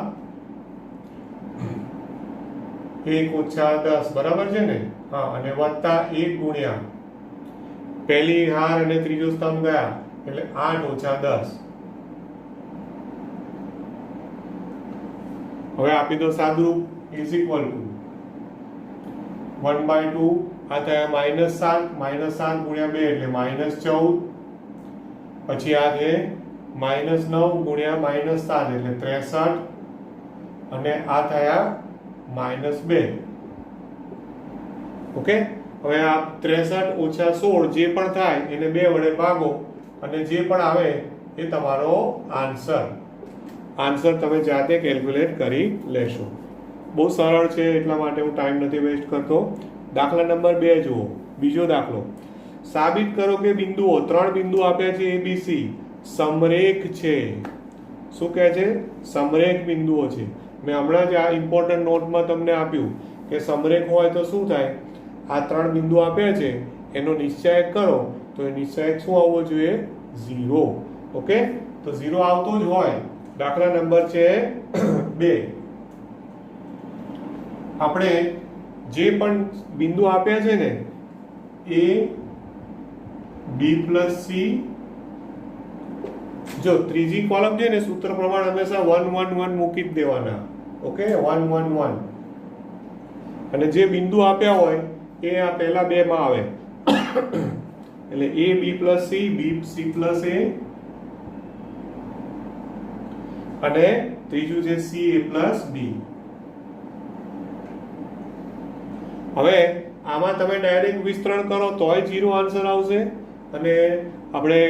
1 - 10 બરાબર છે ને? હા, અને વત્તા 1 ગુણ્યા પહેલી હાર અને ત્રીજો સ્તંભ ગયા એટલે 8 - 10. હવે આપી દો સાદુરૂપ ઇઝ ઇક્વલ ટુ 1/2 આ થયા -7 ગુણ્યા 2 એટલે -14. પછી આ છે -9 ગુણ્યા -7 એટલે 63 અને આ થયા -2. ઓકે, હવે આ 63 ઓછા 16 જે પણ થાય એને 2 વડે ભાગો અને જે પણ આવે એ તમારો આન્સર તમે જાતે કેલ્ક્યુલેટ કરી લેશો. બહુ સરળ છે એટલા માટે હું ટાઈમ નથી વેસ્ટ કરતો. દાખલા નંબર 2 જુઓ. બીજો દાખલો, સાબિત કરો કે બિંદુઓ 3 બિંદુ આપ્યા છે ABC સમરેખ છે. શું કહે છે? સમરેખ બિંદુઓ છે. મેં હમણાં જ આ ઇમ્પોર્ટન્ટ નોટમાં તમને આપ્યું કે સમરેખ હોય તો શું થાય. આ 3 બિંદુ આપ્યા છે એનો નિશ્ચાયક કરો તો એ નિશ્ચાયક શું આવવો જોઈએ? 0. ઓકે, તો 0 આવતો જ હોય. દાખલા નંબર છે 2. આપણે જે પણ બિંદુ આપ્યા છે ને A B + C, જો ત્રીજી કોલમ છે ને સૂત્ર પ્રમાણે હંમેશા 1 1 1 મૂકી જ દેવાના. ઓકે, 1 1 1. અને જે બિંદુ આપ્યા હોય એ આ પહેલા બે માં આવે એટલે A B + C B C + A અને ત્રીજું છે C A + B. હવે આમાં તમે ડાયરેક્ટ વિસ્તરણ કરો તોય 0 આન્સર આવશે અને આપણે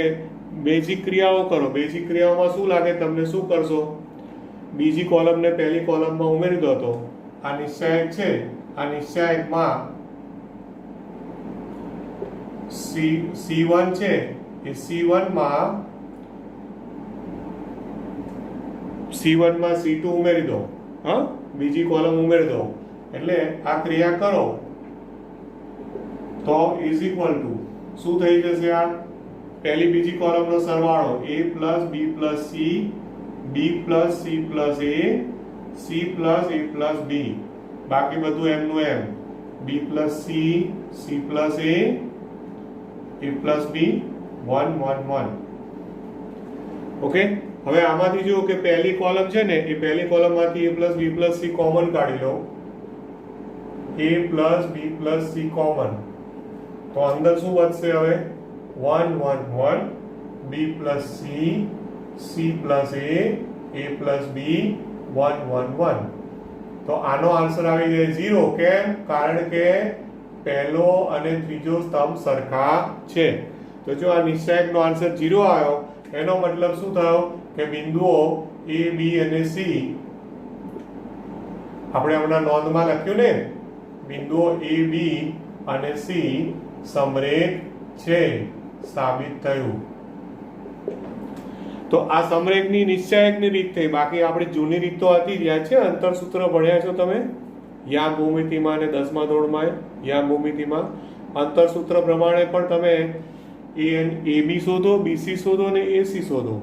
બેઝિક ક્રિયાઓ કરો. બેઝિક ક્રિયાઓમાં શું લાગે તમને? શું કરશો? બીજી કોલમને પહેલી કોલમમાં ઉમેરી દો. તો આ નિશ્ચાયક છે, આ નિશ્ચાયકમાં C1 છે એ C1 માં C2 ઉમેરી દો. હા, બીજી કોલમ ઉમેરી દો એટલે આ ક્રિયા કરો તો ઇઝ ઇક્વલ ટુ શું થઈ જશે? આ પહેલી બીજી કોલમનો સરવાળો A + B + C B + C + A C + A + B, બાકી બધું એમનું એમ. B + C C + A + B 1 1 1. Okay, હવે આમાંથી જુઓ કે પહેલી કોલમ છે ને એ પહેલી કોલમમાંથી A + B + C કોમન કાઢી લો. A + B + C કોમન તો અંદર શું વધશે? હવે 1 1 1 B + C C + A + B 1 1 1. તો આનો આન્સર આવી જાય 0. કેમ? કારણ કે પહેલો અને ત્રીજો સ્તંભ સરખા છે. તો જો આ નિશ્ચાયકનો આન્સર 0 આવ્યો એનો મતલબ શું થયો કે બિંદુઓ A B અને C આપણે હમણાં નોંધમાં લખ્યું ને, બિંદુઓ A B અને C સમરેખ છે. સાબિત થયું. તો આ સમરેખની નિશ્ચાયકની રીત થઈ. બાકી આપણી જૂની રીત તો હતી જ. યાદ છે? અંતરસૂત્ર ભણ્યા છો તમે યા ભૂમિતિમાં અને 10મા ધોરણમાં. યા ભૂમિતિમાં અંતરસૂત્ર પ્રમાણે પણ તમે AB શોધો, BC શોધો અને AC શોધો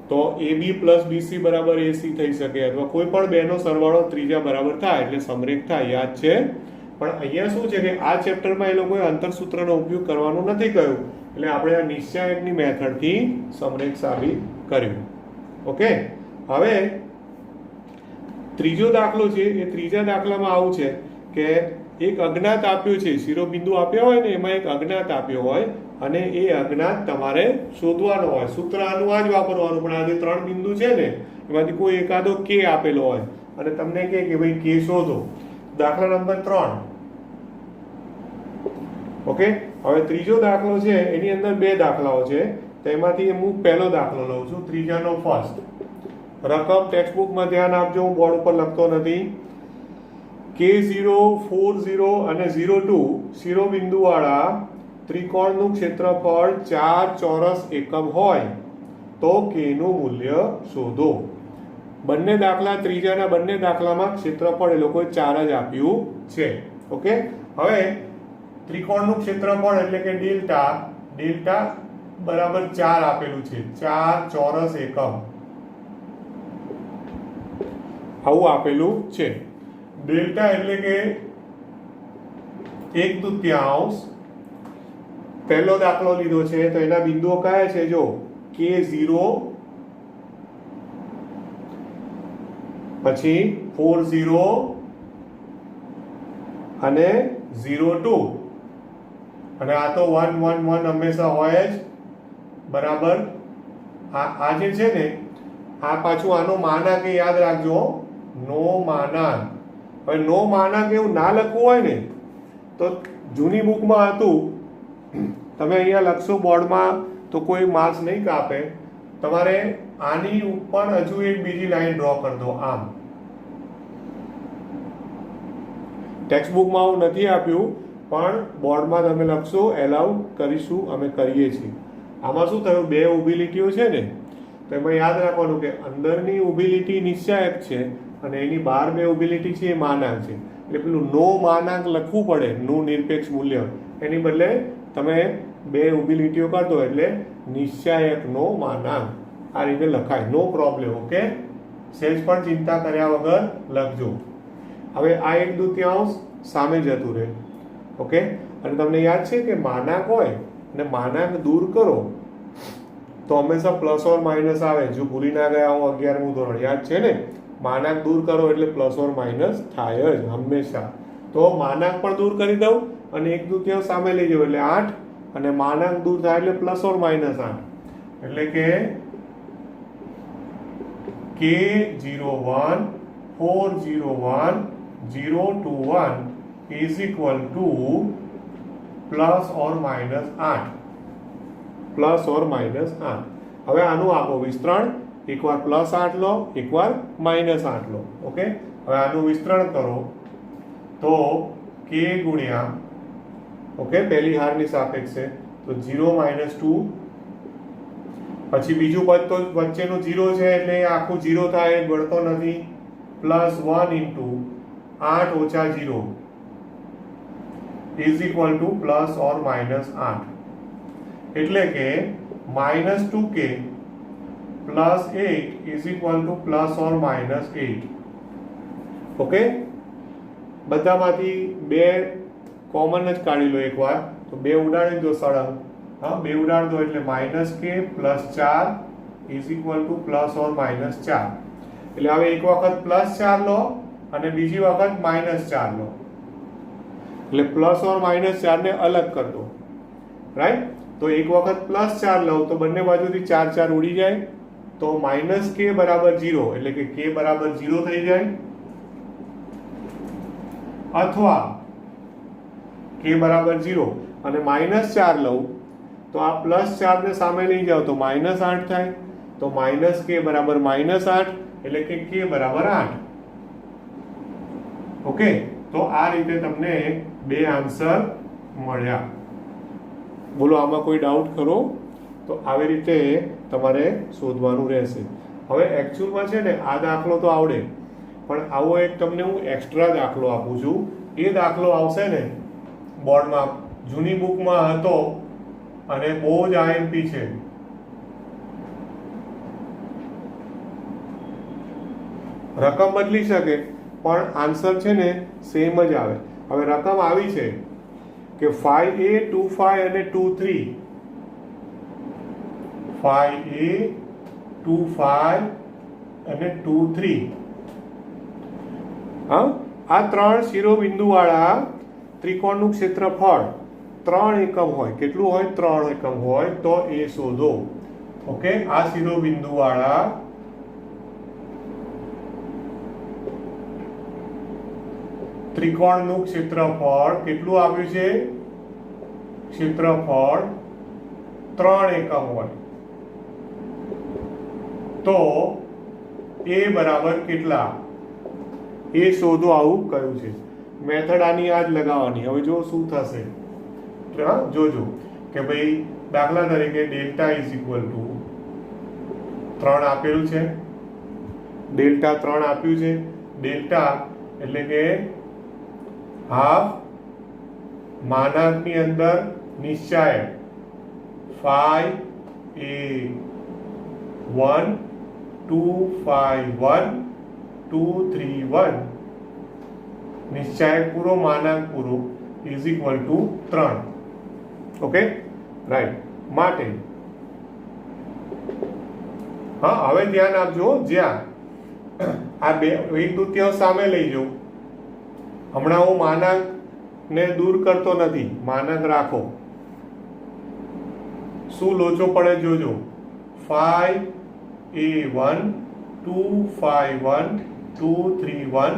તો AB + BC = AC થઈ શકે અથવા કોઈ પણ બેનો સરવાળો ત્રીજા બરાબર થાય એટલે સમરેખ થાય. યાદ છે? પણ અહીંયા શું છે કે આ ચેપ્ટરમાં એ લોકોએ અંતરસૂત્રનો ઉપયોગ કરવાનો નથી કહ્યું એટલે આપણે આ નિશ્ચાયકની મેથડથી સમરેખ સાબિત કર્યું. ઓકે, હવે ત્રીજો દાખલો છે એ ત્રીજા દાખલામાં આવું છે કે એક અજ્ઞાત આપ્યું છે. શિરોબિંદુ આપ્યા હોય ને એમાં એક અજ્ઞાત આપ્યો હોય અને એ અજ્ઞાત તમારે શોધવાનો હોય. સૂત્ર આનું આ જ વાપરવાનું. પણ આ જે 3 બિંદુ છે ને એમાંથી કોઈ એકાદો K આપેલો હોય અને તમને કહે કે ભાઈ K શોધો. દાખલા નંબર 3. ઓકે, હવે ત્રીજો દાખલો છે એની અંદર 2 દાખલાઓ છે. તેમાંથી હું પહેલો દાખલો લઉં છું, ત્રીજાનો ફર્સ્ટ. રકમ ટેક્સ્ટબુકમાં ધ્યાન આપજો, હું બોર્ડ ઉપર લખતો નથી. K0 40 અને 02 શિરોબિંદુ વાળા ત્રિકોણનું ક્ષેત્રફળ 4 ચોરસ એકમ હોય તો K નું મૂલ્ય શોધો. બંને દાખલા ત્રીજાના બંને દાખલામાં ક્ષેત્રફળ એ લોકોએ 4 જ આપ્યું છે. ઓકે, હવે ત્રિકોણનું ક્ષેત્રફળ એટલે કે ડેલ્ટા બરાબર 4 આપેલું છે. 4 ચોરસ એકમ આવું આપેલું છે. ડેલ્ટા એટલે કે 1/3. પહેલો દાખલો લીધો છે તો એના બિંદુઓ કયા છે? જો K0 પછી 40 અને 02 અને આ તો 1 1 1 હંમેશા હોય જ બરાબર. આ જે છે ને આ પાછું આનો માનાંક એ યાદ રાખજો, નો માનાંક. હવે નો માનાંક એવું ના લખવું હોય ને તો જૂની બુકમાં હતું, તમે અહીંયા લખશો બોર્ડમાં તો કોઈ માર્ક્સ નહીં કાપે. તમારે આની ઉપર હજુ એક બીજી લાઈન ડ્રો કરી દો આમ. ટેક્સ્ટ બુકમાં આવું નથી આપ્યું, પણ બોર્ડમાં તમે લખશો એલાઉ કરીશું, અમે કરીએ છીએ. આમાં શું થયું, બે ઊભી લીટીઓ છે ને, તો એમાં યાદ રાખવાનું કે અંદરની ઊભી લીટી નિશ્ચાયક છે અને એની બહાર બે ઊભી લીટી છે એ માનાંક છે. એટલે પેલું નો માનાંક લખવું પડે, નું નિરપેક્ષ મૂલ્ય, એની બદલે તમે બે ઊભી લીટીઓ કરી દો એટલે નિશ્ચાયક નો માનાંક. આ રીતે લખાય, નો પ્રોબ્લેમ. ઓકે, સહેજ પણ ચિંતા કર્યા વગર લખજો. હવે આ 1/2 સામે જતું રહે. ઓકે, અને તમને યાદ છે કે માનાંક હોય અને માનાંક દૂર કરો તો હંમેશા પ્લસ ઓર માઇનસ આવે. જો ભૂલી ના ગયા હું 11મું ધોરણ, યાદ છે ને, માનાંક દૂર કરો એટલે પ્લસ ઓર માઇનસ થાય જ હંમેશા. તો માનાંક પણ દૂર કરી દઉં અને 1/2 સામે લઈ જાઉં એટલે 8, અને માનાંક દૂર થાય એટલે પ્લસ ઓર માઇનસ 8. એટલે કે K01 401 021 is equal to plus or minus 8. Plus or minus 8. હવે આનું આપો વિસ્તરણ, એકવાર પ્લસ 8 લો, એકવાર માઇનસ 8 લો. ઓકે, હવે આનું વિસ્તરણ કરો તો k ગુણ્યા, ઓકે, પહેલી હારની સાપેક્ષે તો 0 - 2, પછી બીજું પદ તો વચ્ચેનું 0 છે એટલે આખું 0 થાય, ગળતો નથી, plus 1 into 8 - 0 is equal to plus or minus 8. એટલે કે -2k plus 8 is equal to plus or minus 8. Okay, બધામાંથી બે કોમન જ કાઢી લો એકવાર, તો બે ઉડાડી દો સળંગ. હા, બે ઉડાડી દો એટલે -k plus 4 is equal to plus or minus 4. એટલે હવે એક વખત પ્લસ 4 લો અને બીજી વખત -4 લો, એટલે પ્લસ ઓર માઇનસ 4 ને અલગ કરી દો. રાઈટ, તો એક વખત પ્લસ 4 લો તો બંને બાજુથી 4 4 ઉડી જાય, તો -k બરાબર 0, એટલે કે k બરાબર 0 થઈ જાય. અથવા k બરાબર 0 અને -4 લઉં તો આ +4 ને સામે લઈ જાઓ તો -8 થાય, તો -k બરાબર -8, એટલે કે k બરાબર 8. ઓકે, તો આ રીતે તમને બે આન્સર મળ્યા. બોલો, આમાં કોઈ ડાઉટ ખરો? તો આવી રીતે તમારે શોધવાનું રહેશે. હવે એકચ્યુઅલમાં છે ને આ દાખલો તો આવડે, પણ આવો એક તમને હું એક્સ્ટ્રા દાખલો આપું છું. એ દાખલો આવશે ને બોર્ડમાં, જૂની બુકમાં હતો અને બહુ જ આઈએમપી છે. રકમ બદલી શકે પણ આન્સર છે ને સેમ જ આવે. હવે રકમ આવી છે કે 5a 25 અને 23, 5a 25 અને 23. હા, આ ત્રણ શિરોબિંદુ વાળા ત્રિકોણનું ક્ષેત્રફળ 3 એકમ હોય. કેટલું હોય? 3 એકમ હોય. તો એ શોધો. ઓકે, આ શિરોબિંદુ વાળા ત્રિકોણનું ક્ષેત્રફળ કેટલું આપ્યું છે? ક્ષેત્રફળ 3 એકમ હોય. તો એ બરાબર કેટલા એ શોધો, આવું કહ્યું છે. મેથડ આની આ જ લગાવવાની. હવે જો શું થશે, જોજો કે ભાઈ દાખલા તરીકે ડેલ્ટા ઇઝ ઇક્વલ ટુ 3 આપેલું છે, ડેલ્ટા 3 આપ્યું છે. ડેલ્ટા એટલે કે હાફ માનાંકની અંદર નિશ્ચાયક 5a1 251 231 નિશ્ચાયક પૂરો માનાંક પૂરો is equal to 3. Okay, right. માટે હા, હવે ધ્યાન આપજો, જ્યાં આ બે 1/2 સામે લઈ જાઉં. હમણાં હું માનાંક ને દૂર કરતો નથી, માનાંક રાખો. શું લોચો પડે જોજો. 5a1 251 231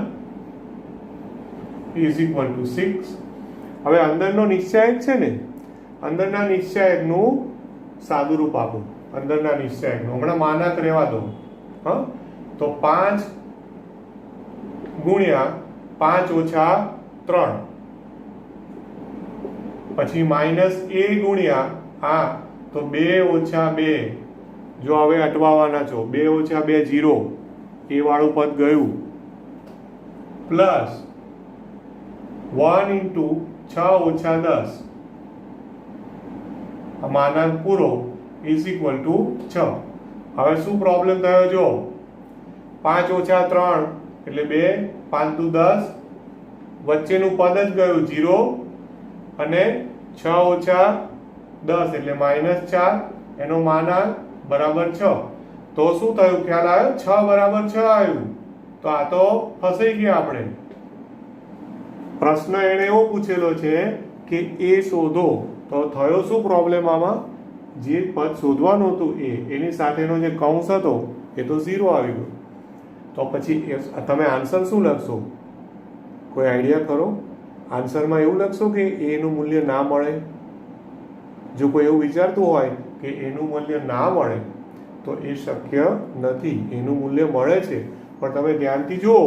is equal to 6. હવે અંદરનો નિશ્ચાયક છે ને, અંદરના નિશ્ચાયકનું સાદુરૂપ આપો. અંદરના નિશ્ચાયકનું હમણાં માનક રહેવા દો. હા, તો 5 ગુણ્યા 5 ઓછા 3 પછી માઇનસ a ગુણ્યા આ તો 2 ઓછા 2. જો હવે અટવાવાના છો, 2 ઓછા 2 0, એ વાળું પદ ગયું, પ્લસ 1 ઇન્ટુ 6 ઓછા 10 આ માનાંક પૂરો ઇઝ ઇક્વલ ટુ 6. હવે શું પ્રોબ્લેમ થયો? જો 5 ઓછા 3 એટલે 2, 5 દુ 10, વચ્ચેનું પદ જ ગયું 0, અને 6 ઓછા 10 એટલે -4, એનો માનાંક બરાબર 6. તો શું થયું? ખ્યાલ આવ્યો? 6 બરાબર 6 આવ્યું. તો આ તો ફસાઈ ગયા આપણે. પ્રશ્ન એને એવો પૂછેલો છે કે એ શોધો. તો થયો શું પ્રોબ્લેમ આમાં? જે પદ શોધવાનું હતું એની સાથેનો જે કૌંસ હતો એ તો 0 આવી ગયો. તો પછી તમે આન્સર શું લખશો? કોઈ આઈડિયા કરો? આન્સરમાં એવું લખશો કે એનું મૂલ્ય ના મળે? જો કોઈ એવું વિચારતું હોય કે એનું મૂલ્ય ના મળે તો એ શક્ય નથી. એનું મૂલ્ય મળે છે, પણ તમે ધ્યાનથી જુઓ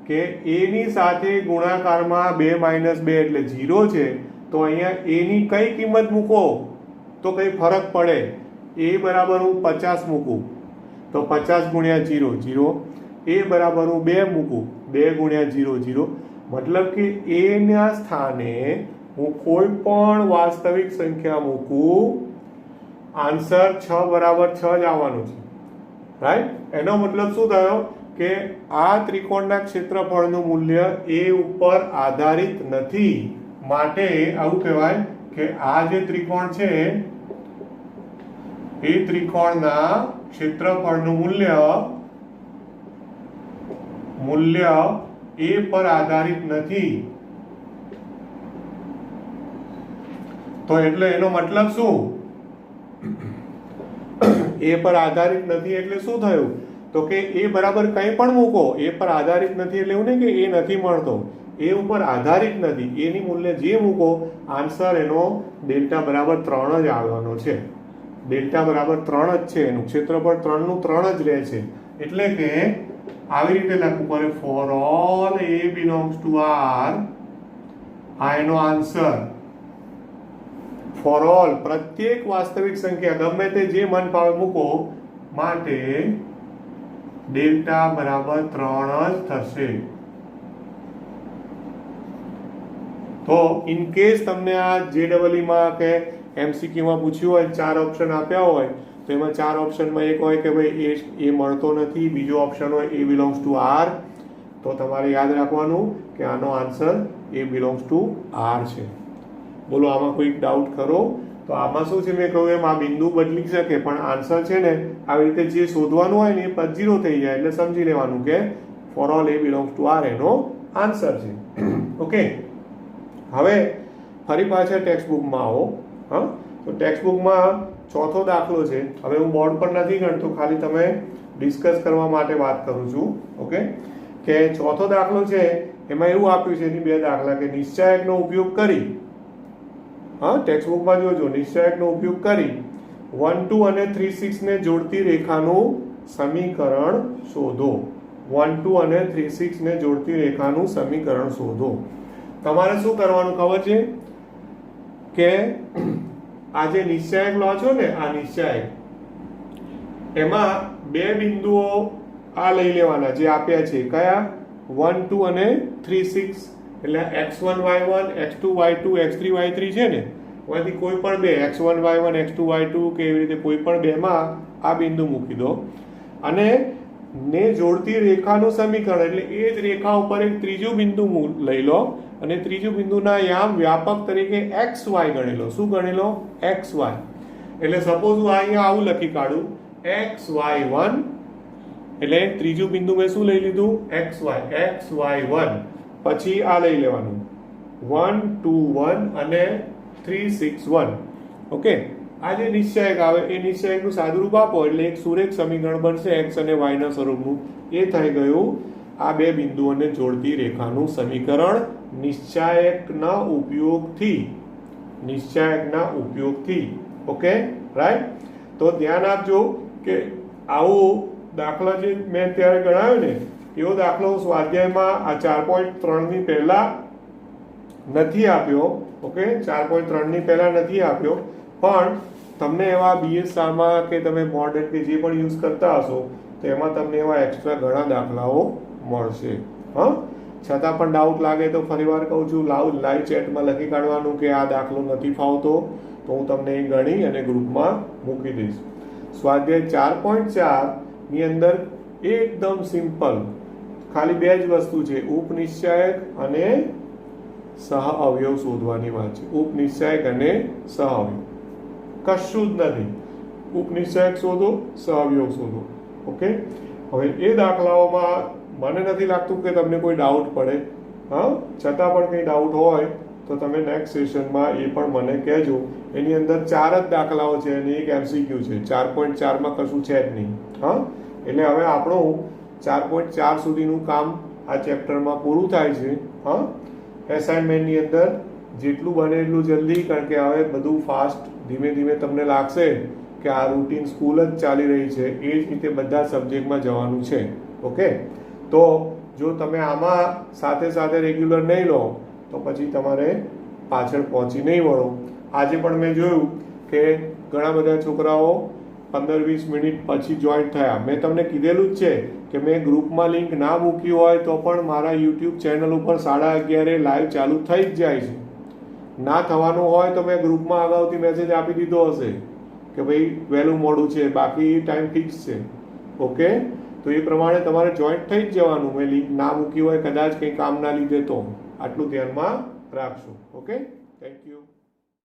કે એની સાથે ગુણાકારમાં 2 - 2 એટલે 0 છે. તો અહીંયા એની કઈ કિંમત મૂકો તો કઈ ફરક પડે? એ બરાબર હું 50 મૂકું તો 50 ગુણ્યા 0 0. એ બરાબર હું 2 મૂકું, 2 ગુણ્યા 0 0. મતલબ કે એના સ્થાને હું કોઈ પણ વાસ્તવિક સંખ્યા મૂકું, આન્સર 6 બરાબર 6 જ આવવાનું છે. રાઈટ? એનો મતલબ શું થયો કે આ ત્રિકોણના ક્ષેત્રફળનું મૂલ્ય એ ઉપર આધારિત નથી. માટે આવું કહેવાય કે આ જે ત્રિકોણ છે એ ત્રિકોણના ક્ષેત્રફળનું મૂલ્ય એ પર આધારિત નથી. તો એટલે એનો મતલબ શું? એ પર આધારિત નથી એટલે શું થયું? તો કે એ બરાબર કંઈ પણ મૂકો, એ પર આધારિત નથી એટલે એવું નહીં કે એ નથી મળતો, એ ઉપર આધારિત નથી. એની મૂલ્ય જે મૂકો, આન્સર એનો ડેલ્ટા બરાબર 3 જ આવવાનો છે. ડેલ્ટા બરાબર 3 જ છે. એનું ક્ષેત્રફળ 3 નું 3 જ રહે છે. એટલે કે આવી રીતે લખવું પડે, for all a belongs to R. આ એનો આન્સર. ફોર ઓલ પ્રત્યેક વાસ્તવિક સંખ્યા ગમે તે જે મન ફાવે મૂકો, માટે ડેલ્ટા બરાબર 3 જ થશે. તો ઇન કેસ તમને આ JEE માં કે MCQ માં પૂછ્યું હોય, 4 ઓપ્શન આપ્યા હોય, તો એમાં 4 ઓપ્શનમાં એક હોય કે ભાઈ એ મળતો નથી, બીજો ઓપ્શન હોય A belongs to R. તો તમારે યાદ રાખવાનું કે આનો answer A belongs to R છે. બોલો, આમાં કોઈ ડાઉટ ખરો? તો આમાં શું છે, મેં કહ્યું એમ આ બિંદુ બદલી શકે, પણ આન્સર છે ને આવી રીતે જે શોધવાનું હોય ને એ પદ 0 થઈ જાય. એટલે સમજી લેવાનું કે for all A belongs to R એનો આન્સર છે. ઓકે, હવે ફરી પાછા ટેક્સ્ટ બુકમાં આવો. હા, તો ટેક્સ્ટ બુકમાં ચોથો દાખલો છે. હવે હું બોર્ડ પર નથી ગણતો, ખાલી તમે ડિસ્કસ કરવા માટે વાત કરું છું. ઓકે, કે ચોથો દાખલો છે એમાં એવું આપ્યું છે, એની 2 દાખલા, કે નિશ્ચાયકનો ઉપયોગ કરી, હા ટેક્સ્ટ બુકમાં જોજો, નિશ્ચાયકનો ઉપયોગ કરી 1 2 અને 3 6 ને જોડતી રેખાનું સમીકરણ શોધો. 1 2 અને 3 6 ને જોડતી રેખાનું સમીકરણ શોધો. તમારે શું કરવાનું ખબર છે કે આ જે નિશ્ચાયક લો છો ને, આ નિશ્ચાયક, એમાં 2 બિંદુઓ આ લઈ લેવાના જે આપ્યા છે. કયા? 1 2 અને 3 6. એટલે x1 y1 x2 y2 x3 y3 છે ને, એમાંથી કોઈ પણ 2 x1 y1 x2 y2 કે એવી રીતે કોઈ પણ 2 માં આ બિંદુ મૂકી દો, અને ને જોડતી રેખાનું સમીકરણ, એટલે એ જ રેખા ઉપર એક ત્રીજું બિંદુ લઈ લો, અને ત્રીજું બિંદુના યામ વ્યાપક તરીકે xy ગણેલો. શું ગણેલો? xy. એટલે સપોઝ હું અહીંયા આવું લખી કાઢું xy1, એટલે ત્રીજું બિંદુ મેં શું લઈ લીધું? xy1. પછી આ લઈ લેવાનું 1 2 1 અને 3 6 1. ઓકે, આ જે નિશ્ચાયક આવે એ નિશ્ચાયકનું સાદુરૂપ આપો એટલે એક સુરેખ સમીકરણ બનશે x અને y ના સ્વરૂપનું. એ થઈ ગયું આ બે બિંદુઓને જોડતી રેખાનું સમીકરણ નિશ્ચાયકના ઉપયોગથી. Okay, right. તો ધ્યાન આપજો કે આવો દાખલા જે મેં ત્યારે ગણાવ્યો ને એવો દાખલો સ્વાધ્યાયમાં આ 4.3 ની પહેલા નથી આપ્યો. ઓકે, 4.3 ની પહેલા નથી આપ્યો, પણ તમને એવા BSમાં કે તમે મોડેલ કે જે પણ યુઝ કરતા હશો તો એમાં તમને એવા એક્સ્ટ્રા ઘણા દાખલાઓ મળશે. હા, છતાં પણ ડાઉટ લાગે તો ફરીવાર કહું છું, લાઈવ ચેટમાં લખી કાઢવાનું કે આ દાખલો નથી ફાવતો, તો હું તમને એ ગણી અને ગ્રુપમાં મૂકી દઈશ. સ્વાધ્યાય 4.4 ની અંદર એકદમ સિમ્પલ ખાલી બે જ વસ્તુ છે, ઉપનિશ્ચાયક અને સહ અવયવ શોધવાની વાત છે. ઉપનિશ્ચાયક અને સહ અવયવ, કશું જ નથી. ઉપનિશ્ચાયક શોધો, સહ અવયવ શોધો. ઓકે, હવે એ દાખલાઓમાં મને નથી લાગતું કે તમને કોઈ ડાઉટ પડે. હા, છતાં પણ કંઈ ડાઉટ હોય તો તમે નેક્સ્ટ સેશનમાં એ પણ મને કહેજો. એની અંદર 4 જ દાખલાઓ છે અને એક MCQ છે. 4.4માં કશું છે જ નહીં. હા, એટલે હવે આપણું 4.4 સુધીનું કામ આ ચેપ્ટરમાં પૂરું થાય છે. હા, એસાઇનમેન્ટની અંદર જેટલું બને એટલું જલ્દી, કારણ કે હવે બધું ફાસ્ટ ધીમે ધીમે તમને લાગશે કે આ રૂટીન સ્કૂલ જ ચાલી રહી છે, એ જ રીતે બધા સબ્જેક્ટમાં જવાનું છે. ઓકે, તો જો તમે આમાં સાથે સાથે રેગ્યુલર નહીં લો તો પછી તમારે પાછળ પહોંચી નહીં વળો. આજે પણ મેં જોયું કે ઘણા બધા છોકરાઓ 15-20 મિનિટ પછી જોઈન્ટ થયા. મેં તમને કીધેલું જ છે કે મેં ગ્રુપમાં લિંક ના મૂકી હોય તો પણ મારા યુટ્યુબ ચેનલ ઉપર 11:30 લાઈવ ચાલુ થઈ જ જાય છે. ના થવાનું હોય તો મેં ગ્રુપમાં અગાઉથી મેસેજ આપી દીધો હશે કે ભાઈ વહેલું મોડું છે, બાકી ટાઈમ ફિક્સ છે. ઓકે, તો એ પ્રમાણે તમારે જોઈન્ટ થઈ જ જવાનું. મેં લિંક ના મૂકી હોય કદાચ કંઈ કામ ના લીધે તો આટલું ધ્યાનમાં રાખશું. Okay, thank you.